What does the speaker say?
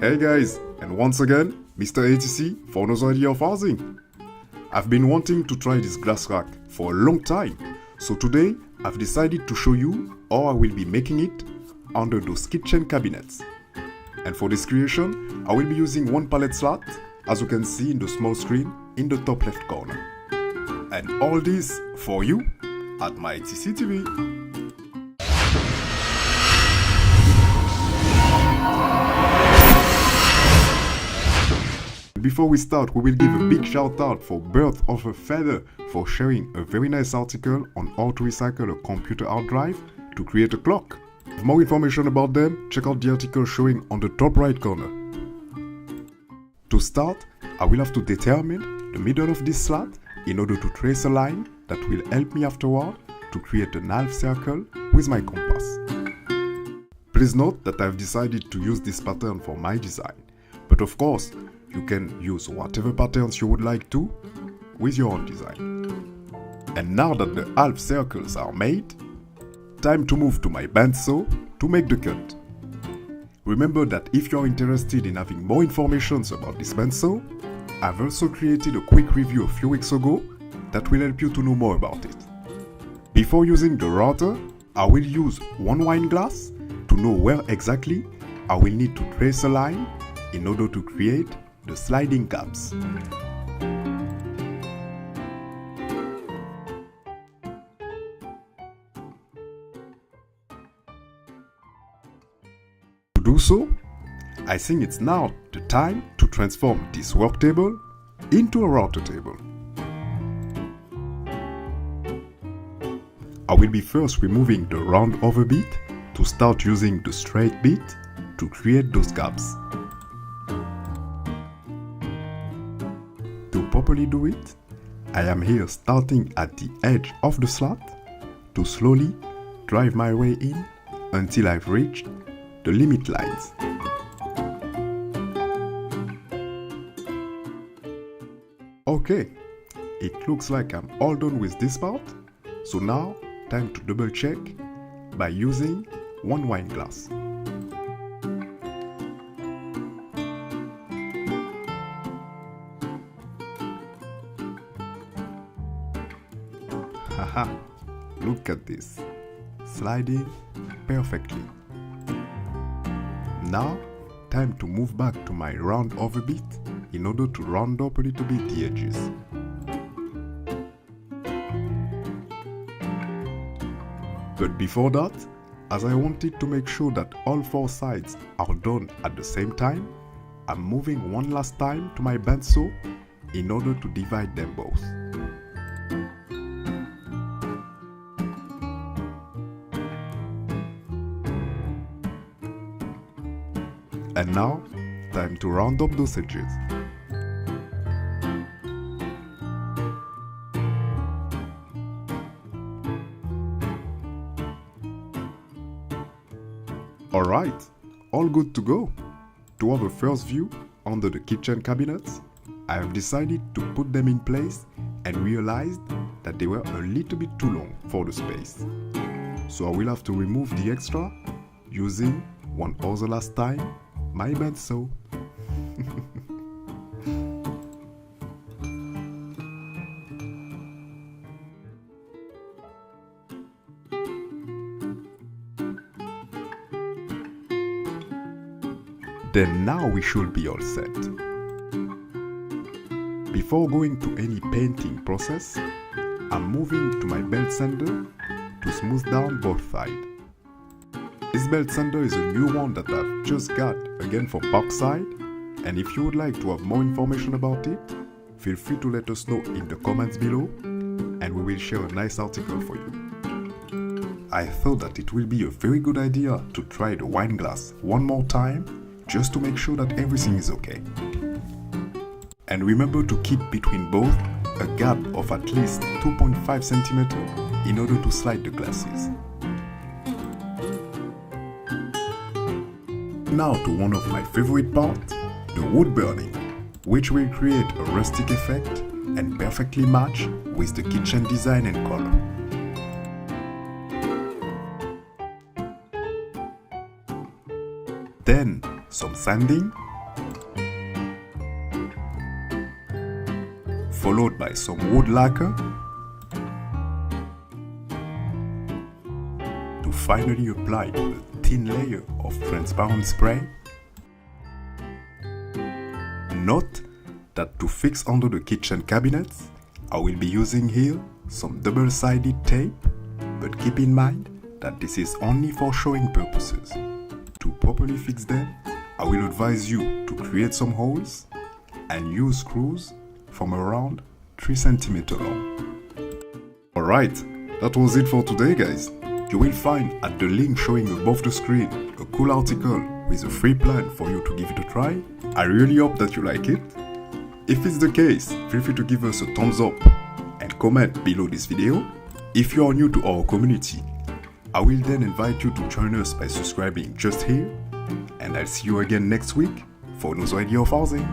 Hey guys, and once again, Mr. ATC for another idea of housing. I've been wanting to try this glass rack for a long time, so today I've decided to show you how I will be making it under those kitchen cabinets. And for this creation, I will be using one pallet slat, as you can see in the small screen in the top left corner. And all this for you at my ATC TV. Before we start, we will give a big shout out for Birth of a Feather for sharing a very nice article on how to recycle a computer hard drive to create a clock. For more information about them, check out the article showing on the top right corner. To start, I will have to determine the middle of this slat in order to trace a line that will help me afterward to create an half circle with my compass. Please note that I have decided to use this pattern for my design, but of course, you can use whatever patterns you would like to with your own design. And now that the half circles are made, time to move to my bandsaw to make the cut. Remember that if you are interested in having more information about this bandsaw, I've also created a quick review a few weeks ago that will help you to know more about it. Before using the router, I will use one wine glass to know where exactly I will need to trace a line in order to create the sliding caps. To do so, I think it's now the time to transform this work table into a router table. I will be first removing the round over bit to start using the straight bit to create those caps. To properly do it, I am here starting at the edge of the slat to slowly drive my way in until I've reached the limit lines. Okay, it looks like I'm all done with this part, so now time to double check by using one wine glass. Haha, look at this, sliding perfectly. Now, time to move back to my round over bit in order to round up a little bit the edges. But before that, as I wanted to make sure that all four sides are done at the same time, I'm moving one last time to my bandsaw in order to divide them both. And now, time to round up those edges. Alright, all good to go. To have a first view under the kitchen cabinets, I have decided to put them in place and realized that they were a little bit too long for the space. So I will have to remove the extra using one other last time my bandsaw. Then now we should be all set. Before going to any painting process, I'm moving to my belt sander to smooth down both sides. This belt sander is a new one that I've just got again from Parkside, and if you would like to have more information about it, feel free to let us know in the comments below and we will share a nice article for you. I thought that it will be a very good idea to try the wine glass one more time just to make sure that everything is okay. And remember to keep between both a gap of at least 2.5 cm in order to slide the glasses. Now to one of my favorite parts, the wood burning, which will create a rustic effect and perfectly match with the kitchen design and color. Then some sanding followed by some wood lacquer, to finally apply a thin layer of transparent spray. Note that to fix under the kitchen cabinets, I will be using here some double-sided tape, but keep in mind that this is only for showing purposes. To properly fix them, I will advise you to create some holes and use screws from around 3 cm long. Alright, that was it for today, guys. You will find at the link showing above the screen a cool article with a free plan for you to give it a try. I really hope that you like it. If it's the case, feel free to give us a thumbs up and comment below this video. If you are new to our community, I will then invite you to join us by subscribing just here, and I'll see you again next week for another idea of housing.